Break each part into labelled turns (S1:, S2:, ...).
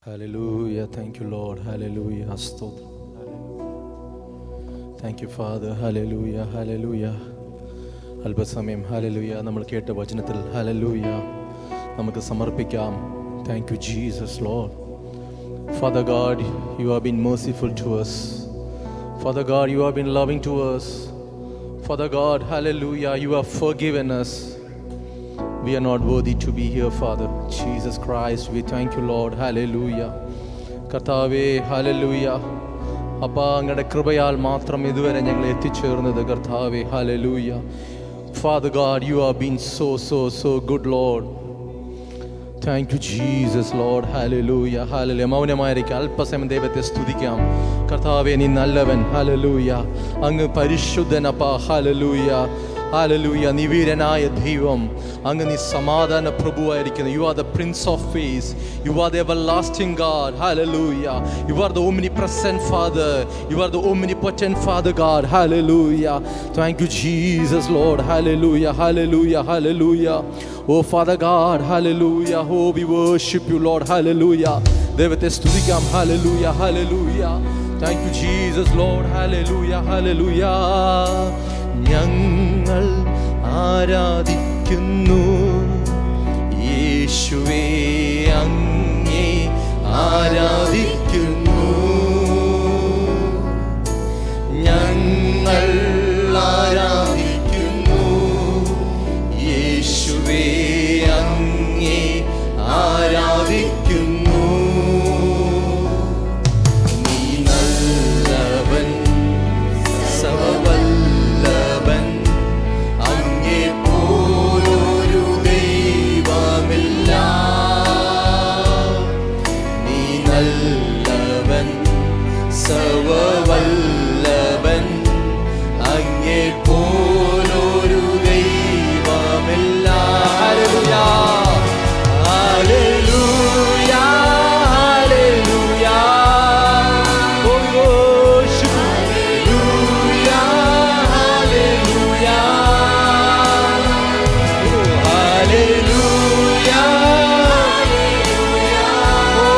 S1: Hallelujah. Thank you, Lord. Hallelujah. Stotram. Thank you, Father. Hallelujah. Hallelujah. അല്പസമയം hallelujah നമ്മൾ കേട്ട വചനത്തിൽ ഹല്ലേലൂയ നമുക്ക് സമർപ്പിക്കാം. Thank you, Jesus, Lord. Father God, you have been merciful to us. Father God, you have been loving to us. Father God, hallelujah, you have forgiven us. We are not worthy to be here, Father. Jesus Christ, we thank you, Lord. Hallelujah. കർത്താവേ, hallelujah. അപ്പാ അങ്ങയുടെ കൃപയാൽ മാത്രം ഇതുവരെ ഞങ്ങൾ എത്തിച്ചേർന്നത് കർത്താവേ. hallelujah. Father God, you have been so good, Lord. Thank you, Jesus, Lord. Hallelujah. Hallelujah. മൗനമായിരിക്കുക, അല്പസമയം ദൈവത്തെ സ്തുതിക്കാം. കർത്താവേ, നീ നല്ലവൻ. hallelujah. അങ്ങ് പരിശുദ്ധനപ്പാ. hallelujah. ഹല്ലേലൂയ. നീ വീരനായ ദൈവം, അങ്ങ് നീ സമാധാന പ്രഭുവായിരിക്കുന്നു. You are the prince of peace. You are the everlasting God. Hallelujah. You are the omnipresent Father. You are the omnipotent Father God. Hallelujah. Thank you, Jesus, Lord. Hallelujah. Hallelujah. Hallelujah. Oh Father God. Hallelujah. Oh, we worship you, Lord. Hallelujah. ദൈവത്തെ സ്തുതിക്കാം. Hallelujah. Hallelujah. Thank you, Jesus, Lord. Hallelujah. Hallelujah. ഞങ്ങൾ ആരാധിക്കുന്നു യേശുവേ, അങ്ങേ ആരാധിക്കുന്നു. ഞങ്ങൾ ആരാധിക്കുന്നു യേശുവേ, അങ്ങേ ആരാധിക്കുന്നു. നീ നല്ലവൻ, സർവ്വവല്ലഭൻ, അങ്ങേ പോലൊരു ദൈവമില്ല. നീ നല്ലവൻ, സർവ്വവല്ലഭൻ, അങ്ങേ പോലൊരു ദൈവമില്ല. Hallelujah. Hallelujah. Hallelujah. Oh, we worship you. Hallelujah. Hallelujah. Oh,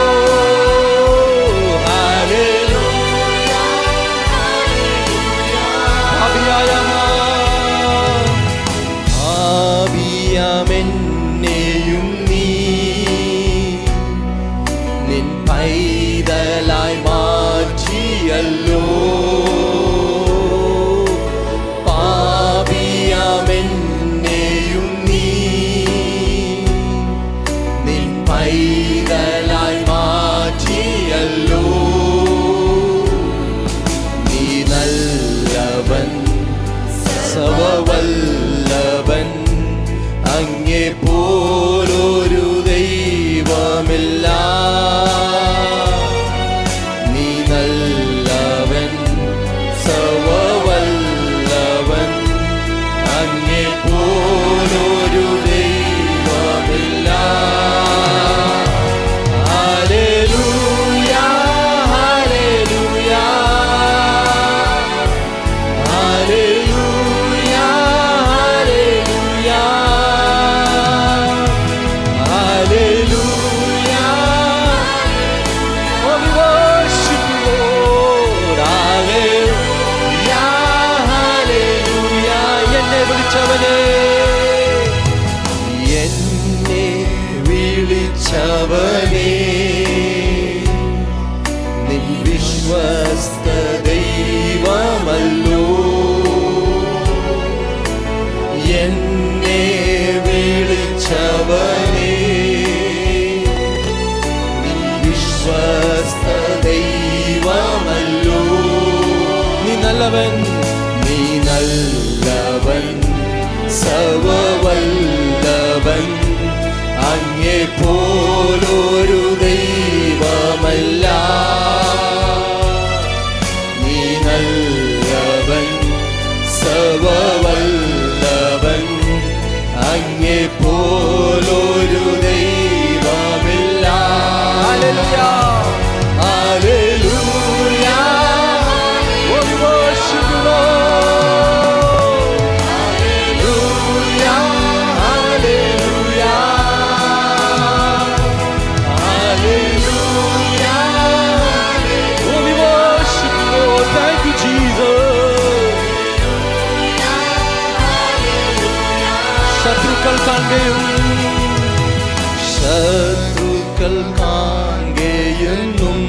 S1: hallelujah. Oh, hallelujah. ആവിയാമെന്നെയും നീ നിൻ പൈതലായി മാറ്റിയല്ലോ. പാപിയാമെന്നെയും നീ നിൻ പൈതലായി മാറ്റിയല്ലോ. നീ നല്ലവൻ, സർവ്വവല്ലഭൻ, അങ്ങേ പോലൊരു ദൈവമില്ല. നീ നല്ലവൻ, സർവ്വവല്ലഭൻ, അങ്ങേ പോലൊരു ദൈവമില്ല. Hallelujah. Hallelujah. Hallelujah. Hallelujah. Oh, we worship you, Lord. Hallelujah. Hallelujah. എന്നെ വിളിച്ചവനേ, എന്നെ വിളിച്ചവനേ, നിൻ വിശ്വസ്ത ദൈവമല്ലോ. എന്നെ വിളിച്ചവനേ, നിൻ വിശ്വസ്ത ദൈവമല്ലോ. നീ നല്ലവൻ, നീ നല്ലവൻ, സർവ്വവല്ലഭൻ, അങ്ങേ പോലൊരു ദൈവമല്ല. നീ നല്ലവൻ, സർവ്വവല്ലഭൻ, അങ്ങേ പോലൊരു ദൈവമില്ല. Hallelujah. Hallelujah. Oh, we worship you, Lord. Hallelujah. Hallelujah. Hallelujah. ശത്രുക്കൾ കാണുകയും ശത്രുക്കൾ കാണുകയെന്നും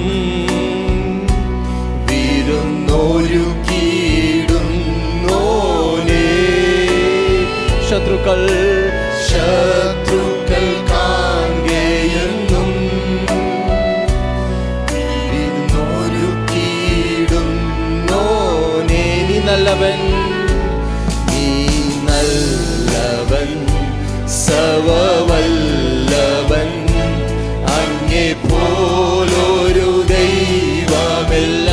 S1: വിരുന്നൊരുക്കിയിടുന്നോനേ. ശത്രുക്കൾ കാണുകയെന്നും വിരുന്നൊരുക്കിയിടുന്നോനേ. നീ നല്ലവൻ, നീ നല്ലവൻ, സർവ്വവല്ലഭൻ, അങ്ങേ പോലൊരു ദൈവമില്ല.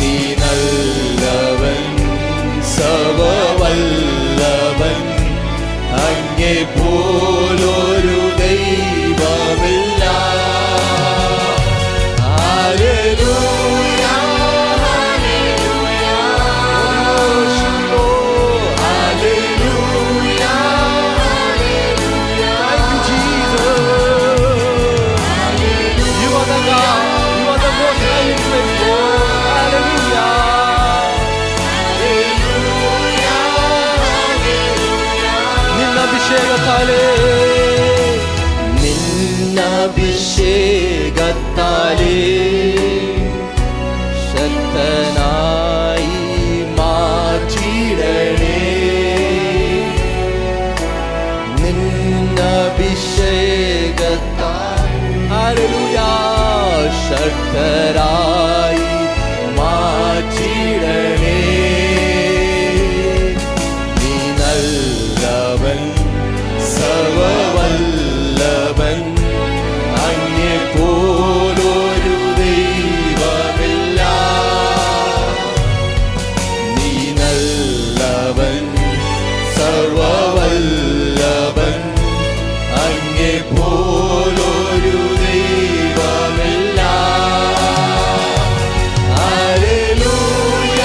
S1: നീ നല്ലവൻ, സർവ്വവല്ലഭൻ, അങ്ങേ പോലൊരു ദൈവമില്ല. Hallelujah, hallelujah, hallelujah, hallelujah. Thank you, Jesus. You are the God, you are the most high in place, Lord. Hallelujah. നിന്നഭിഷേകത്താലേ ശക്തനായി മാറ്റിടണേ. നിന്നഭിഷേകത്താൽ ഹല്ലേലൂയ ശക്തരായി മാറ്റിടണേ. നീ നല്ലവൻ, സർവ്വവല്ലഭൻ, അങ്ങേ പോലൊരു ദൈവമില്ല. നീ നല്ലവൻ, സർവ്വവല്ലഭൻ, അങ്ങേ പോലൊരു ദൈവമില്ല. Hallelujah,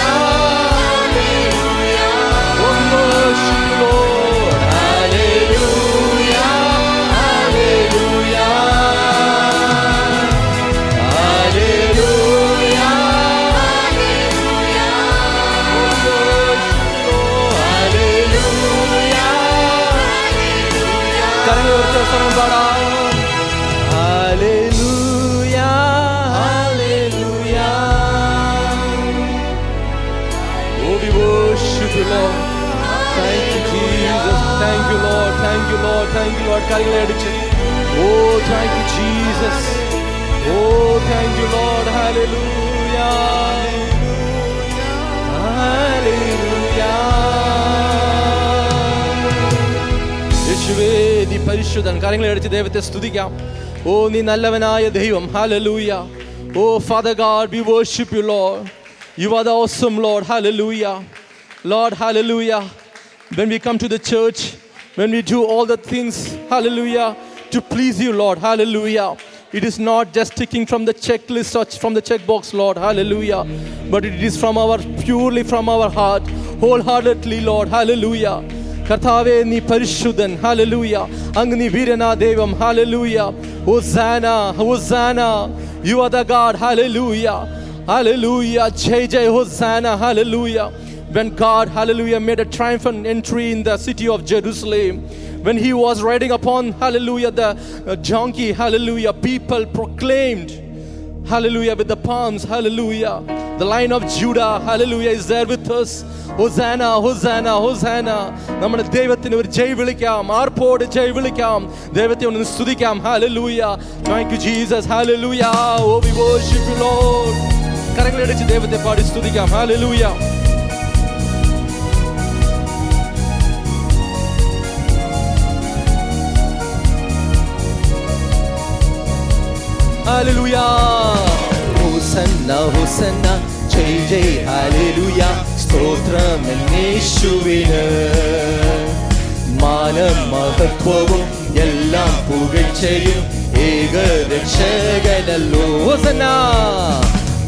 S1: hallelujah, hallelujah, hallelujah, hallelujah, hallelujah. കരങ്ങൾ ഉയർത്തി സ്വരം പാടാം. Hallelujah, hallelujah. Oh, we worship you, Lord. Thank you, Jesus. Thank you, Lord. Thank you, Lord. Thank you, Lord. കരങ്ങളെ അടിച്ച്. Oh, thank you, Jesus. Oh, thank you, Lord. Hallelujah. Hallelujah. യേശുവേ, നീ പരിശുദ്ധൻ. കരങ്ങളെ അടിച്ച് ദൈവത്തെ സ്തുതിക്കാം. ഓ, നീ നല്ലവനായ ദൈവം. Hallelujah. Oh, Father God, we worship you, Lord. You are the awesome Lord. Hallelujah. Lord, hallelujah. When we come to the church, when we do all the things, hallelujah, to please you, Lord, hallelujah. It is not just ticking from the checklist or from the checkbox, Lord, hallelujah. But it is from purely from our heart, wholeheartedly, Lord, hallelujah. കർത്താവേ, നീ പരിശുദ്ധൻ. Hallelujah. അങ്ങ് നീ വീരനാ ദൈവം. Hallelujah. Hosanna, hosanna. You are the God. Hallelujah. Hallelujah. Jai Jai Hosanna. Hallelujah. When God, hallelujah, made a triumphant entry in the city of Jerusalem, when he was riding upon, hallelujah, the donkey, hallelujah, people proclaimed, hallelujah, with the palms, hallelujah. The Lion of Judah, hallelujah, is there with us. Hosanna, Hosanna, Hosanna. നമ്മുടെ ദൈവത്തിന് ഒരു ജയ് വിളിക്കാം. ആർപ്പോട് ജയ് വിളിക്കാം. ദൈവത്തെ ഒന്ന് സ്തുതിക്കാം. Hallelujah. Thank you, Jesus. Hallelujah. Oh, we worship you, Lord. കരങ്ങളടിച്ച് ദൈവത്തെ പാടി സ്തുതിക്കാം. Hallelujah. Hallelujah. Hosanna, Hosanna. Jai Jai, Hallelujah. സ്തോത്രം യേശുവിന്. മാനം മഹത്വവും എല്ലാം പുകഴ്ചയും ഏകരക്ഷകനല്ലോ. Hosanna,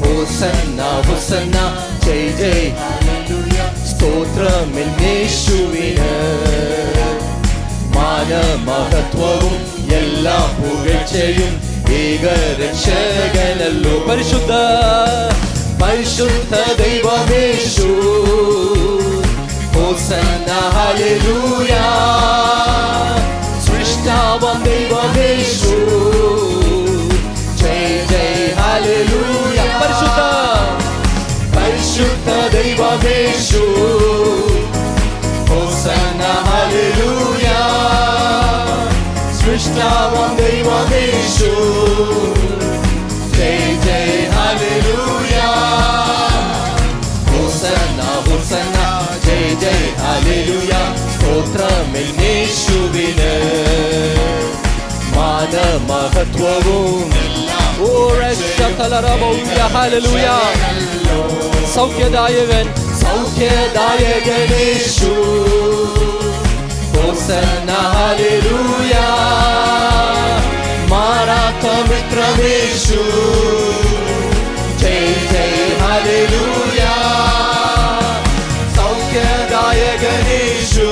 S1: Hosanna, Hosanna. ജയ് ജയ്, ഹല്ലേലൂയ. സ്തോത്രം യേശുവിന്. മാനം മഹത്വവും എല്ലാം പുകഴ്ചയും ഏകരക്ഷകനല്ലോ. പരിശുദ്ധ പരിശുദ്ധ ദൈവമേശു, ഹോസന്ന ഹല്ലേലൂയ. സൃഷ്ടാവാം ദൈവമേശു ജയ് ജയ് ഹല്ലേലൂയ. പരിശുദ്ധ പരിശുദ്ധ ദൈവമേശു ഹോസന്ന ഹല്ലേലൂയ. സൃഷ്ടാവാം ദൈവമേശു ജയ് ജയ് ഹല്ലേലൂയ. ഹോസന്ന ഹോസന്ന ജയ് ജയ് ഹല്ലേലൂയ. സ്തോത്രമെന്നേശുവിന് മാനമഹത്വവും. ഓ രക്ഷകലരമൗയ ഹല്ലേലൂയ. സൗഖ്യദായകൻ സൗഖ്യദായകനേശു ഹോസന്ന ഹല്ലേലൂയ. മാറാത്ത മിത്രമേശു ജയ് ജയ് ഹല്ലേലൂയ. സൗഖ്യദായകനേശു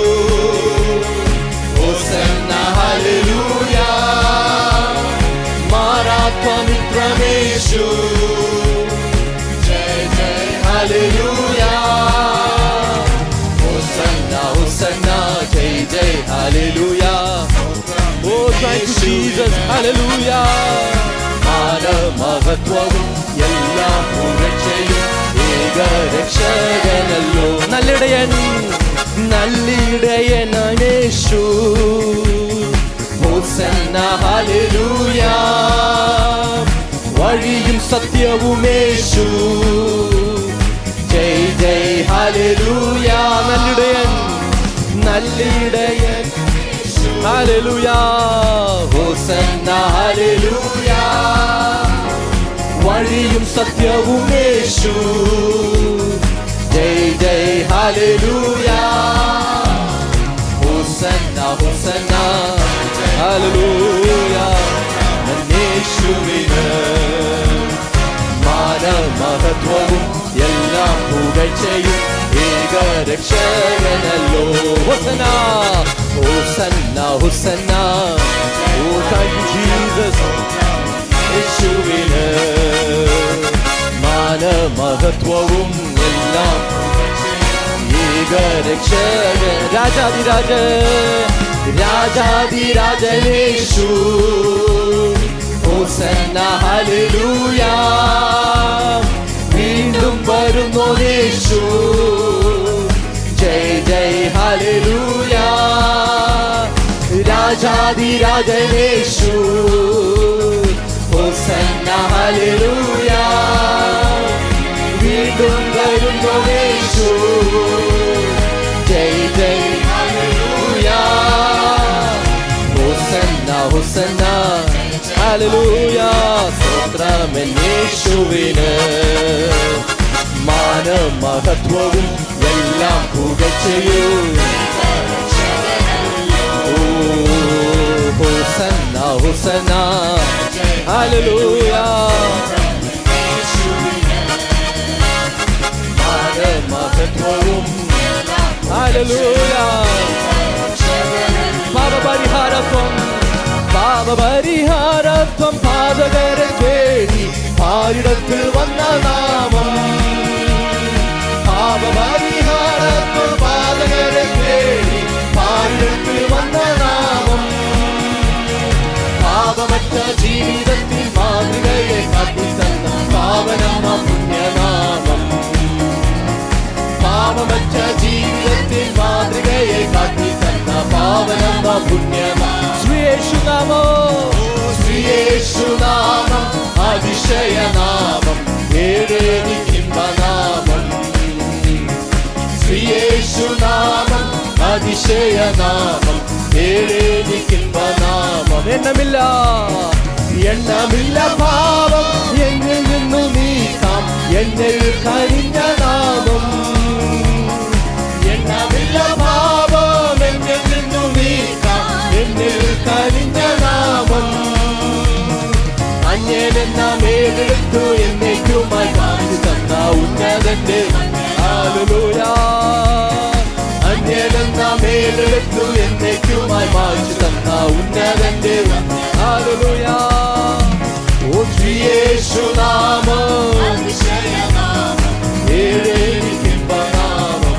S1: ഹോസന്ന ഹല്ലേലൂയ. മാറാത്ത മിത്രമേശു ജയ് ജയ് ഹല്ലേലൂയ. ഹോസന്ന ഹോസന്ന ജയ് ജയ് ഹല്ലേലൂയ. Oh, thank you, Jesus. Hallelujah. മാനമഹത്വവും എല്ലാം പുകഴ്ചയും ഏകരക്ഷകനല്ലോ. നല്ലിടയൻ നല്ലിടയനേശു ഹോസന്ന ഹല്ലേലൂയ. വഴിയും സത്യവുമേശു ജയ് ജയ് ഹല്ലേലൂയ. നല്ലിടയൻ നല്ലിടയൻ ഹല്ലേലൂയ. ഹോസന്ന ഹല്ലേലൂയ. വഴിയും സത്യവുമേശു ജയ് ജയ് ഹല്ലേലൂയ. ഹോസന്ന ഹോസന്ന ഹല്ലേലൂയ. യേശുവിന് മാനമഹത്വവും എല്ലാം പുകഴ്ചയും ഏകരക്ഷകനല്ലോ. ഹോസന്ന ഹോസന്ന ഹോസന്ന. Oh, thank you, Jesus. യേശുവിന് മാനമഹത്വവും എല്ലാം ഏകരക്ഷകൻ. രാജാതിരാജ രാജാതിരാജനേശു ഹോസന്ന ഹല്ലേലൂയ. വീണ്ടും വരുന്നോനേശു ജയ് ജയ് ഹല്ലേലൂയ. രാജാതിരാജനേശു ഹോസന്ന ഹല്ലേലൂയ. വീണ്ടും വരുന്നോനേശു ജയ് ജയ് ഹല്ലേലൂയ. ഹോസന്ന ഹോസന്ന ഹല്ലേലൂയ. സ്തോത്രമെന്നേശുവിന് മാനമഹത്വവും എല്ലാം പുകഴ്ചയും. ഹോസന്ന ഹോസന്ന ഹല്ലേലൂയ. മാനമഹത്വവും ഹല്ലേലൂയ. പാപപരിഹാരത്വം പാപപരിഹാരത്വം പാതകരെ തേടി പാരിടത്തിൽ വന്ന നാമം. പാപപരിഹാരത്വം പാതകരെ തേടി പാരിടത്തിൽ വന്ന നാമം. പാപമറ്റ ജീവിതത്തിൽ മാതൃകയെ കാട്ടിത്തന്ന പാവനമ പുണ്യനാമം. പാപമറ്റ ജീവിതത്തിൽ മാതൃകയെ കാട്ടിത്തന്ന പാവനമ പുണ്യനാമം. ശ്രീയേശുനാമോ ശ്രീയേശുനാമം അതിശയനാമം. ഏഴേനിക്കിമ്പനാമം. ശ്രീയേശുനാമം അതിശയനാമം. ഏഴേനിക്കിമ്പനാമം. എണ്ണമില്ല എണ്ണമില്ല പാപം എന്നിൽ നിന്നു നീക്കാം. എന്നിൽ കഴിഞ്ഞ നാമം. എണ്ണമില്ല പാപം എന്നിൽ നിന്നു നീക്കാം. എന്നിൽ കഴിഞ്ഞ നാമം. അന്യനെന്ന മേലെടുത്തു എന്നേക്കുമായി കാണിച്ചു തന്ന ഉന്നതന്റെ ഹല്ലേലൂയ. അന്യനെന്ന മേലെടുത്തു എന്നേക്കുമായി മായ്ച്ചു തന്ന ഉന്നതന്റെ ഹല്ലേലൂയ. ഓ ശ്രീയേശുനാമം ഏഴേനിക്കിമ്പനാമം.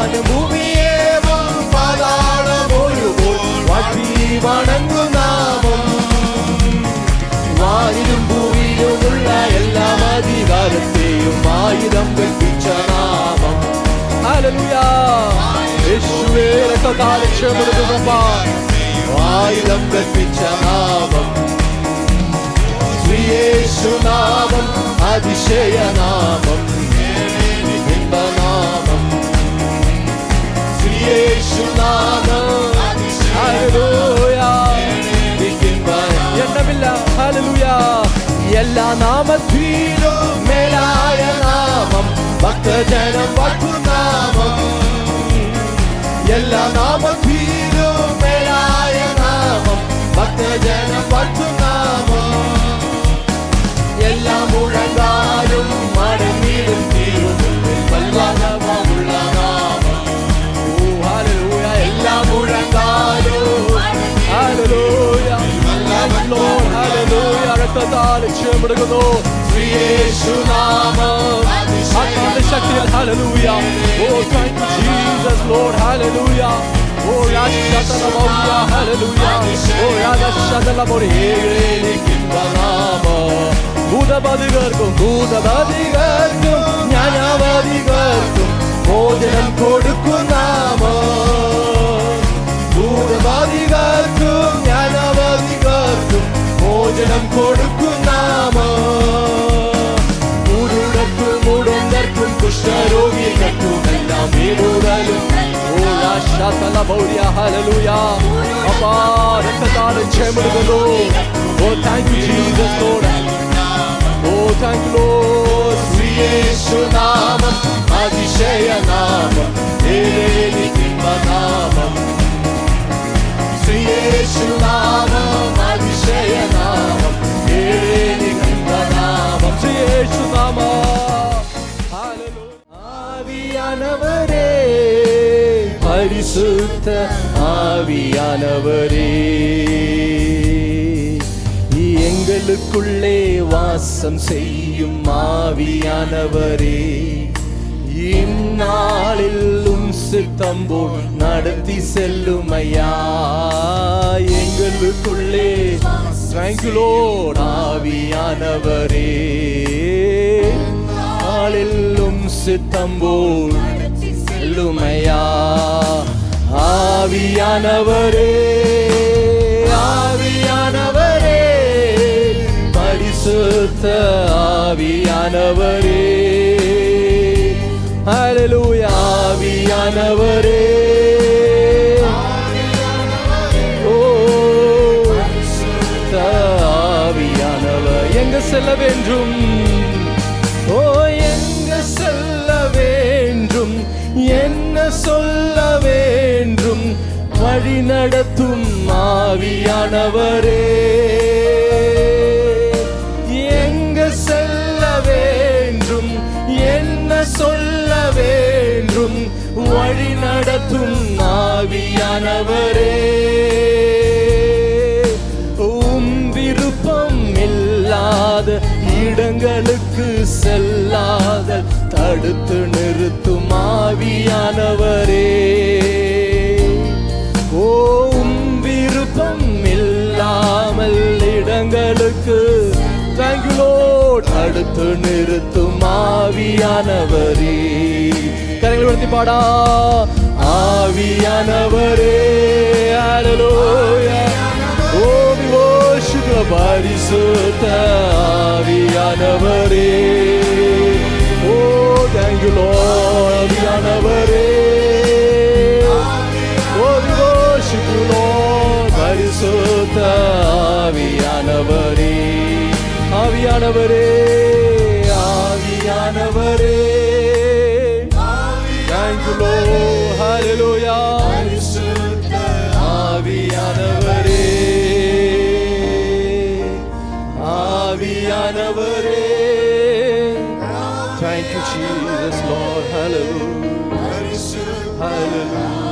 S1: വാനം ഭൂമിയേവും പാതാളമൊരുപോൽ വാഴ്ത്തി വണങ്ങും നാമം. വാനിലും ഭൂമിയിലുമുള്ള എല്ലാ അധികാരത്തെയും ആയുധം കൽപ്പിച്ച നാമം. ഹല്ലേലൂയ. യേശുവേ രക്തത്താൽ രക്ഷപ്പെടുത്തുന്നപ്പാ ആയുധം കൽപ്പിച്ച നാമം. യേശുനാമം അതിശയനാമം, ഇമ്പനാമം. യേശുനാമം ഹല്ലേലൂയ. എണ്ണമില്ല ഹല്ലേലൂയ. എല്ലാ നാമത്തിലും മേലായ നാമം, ഭക്തജനം വാഴ്ത്തുനാമം. എല്ലാ നാമത്തിലും മേലായ നാമം, ഭക്തജനം വാഴ്ത്തുനാമം. എല്ലാ മുഴങ്ങാലും മടങ്ങിലും തീരുമുള്ളിൽ വൽവാദമുള്ള നാമം. ഹല്ലേലൂയ. എല്ലാ മുഴങ്ങാലും ഹല്ലേലൂയ. ഹല്ലേലൂയ. രക്തത്താൽ രക്ഷപ്പെടുന്നു യേശുനാമം. ആത്മാവിന്റെ ശക്തിയിൽ ഹല്ലേലൂയ. Oh thank you Jesus Lord. Hallelujah. ഓ രാശതലമോയ ഹല്ലേലൂയ. ഓ രാശതലമോയേ നാമം. ഭൂതബാധികർക്കും ഭൂതബാധികർക്കും ജ്ഞാനവാദികർക്കും മോചനം കൊടുക്കും നാമം. ഭൂതബാധികർക്കും ജ്ഞാനവാദികർക്കും മോചനം കൊടുക്കും നാമം. കുരുടർക്കും മുടന്തർക്കും കുഷ്ഠരോഗികൾക്കും എല്ലാം വീടുടലും. ഓ രാശതലമോയ ഹല്ലേലൂയ. അപ്പാ രക്തത്താൽ രക്ഷപ്പെടുന്നു. Oh thank you Jesus Lord. Oh, thank you, Lord. യേശുനാമം അതിശയനാമം, നാമം. യേശുനാമം അതിശയനാമം, നാമം. യേശുനാമം. ആവിയാനവരേ, പരിശുദ്ധ ആവിയാനവരേ, எங்களுக்குள்ளே வாசம் செய்யும் ஆவியானவரே, இந்நாளிலும் சித்தம் போல் நடத்தி செல்லும் ஐயா எங்களுக்குள்ளே. Thank you Lord. ஆவியானவரே, நாளிலும் சித்தம் போல் செல்லும் ஐயா. ஆவியானவரே, ஆவியானவரே, பரிசுத்த ஆவியானவரே, ஹல்லேலூயா. ஆவியானவரே, ஓ பரிசுத்த ஆவியானவர் எங்க செல்ல வேண்டும்? ஓ எங்க செல்ல வேண்டும்? என்ன சொல்ல வேண்டும்? வழி நடத்தும் ஆவியானவரே, எங்க செல்ல வேண்டும்? என்ன சொல்ல வேண்டும்? வழி நடத்தும் ஆவியானவரே, விருப்பம் இல்லாத இடங்களுக்கு செல்லாத தடுத்து நிறுத்தும் ஆவியானவரே, விருப்பம் இல்லாமல் இடங்களுக்கு Thank you Lord தடுத்து நிறுத்தும் ஆவியானவரே. கரங்களை உயர்த்தி பாடா. ஆவியானவரே, ஹல்லேலூயா. Oh we worship you பரிசுத்த ஆவியானவரே. Oh thank you Lord. ஆவியானவரே, oh we worship you Lord பரிசுத்த ஆவியானவரே. ஆவியானவரே, ஆவியானவரே, thank you Lord. hallelujah. ஆவியானவரே, ஆவியானவரே, thank you Jesus Lord. hallelujah. hallelujah.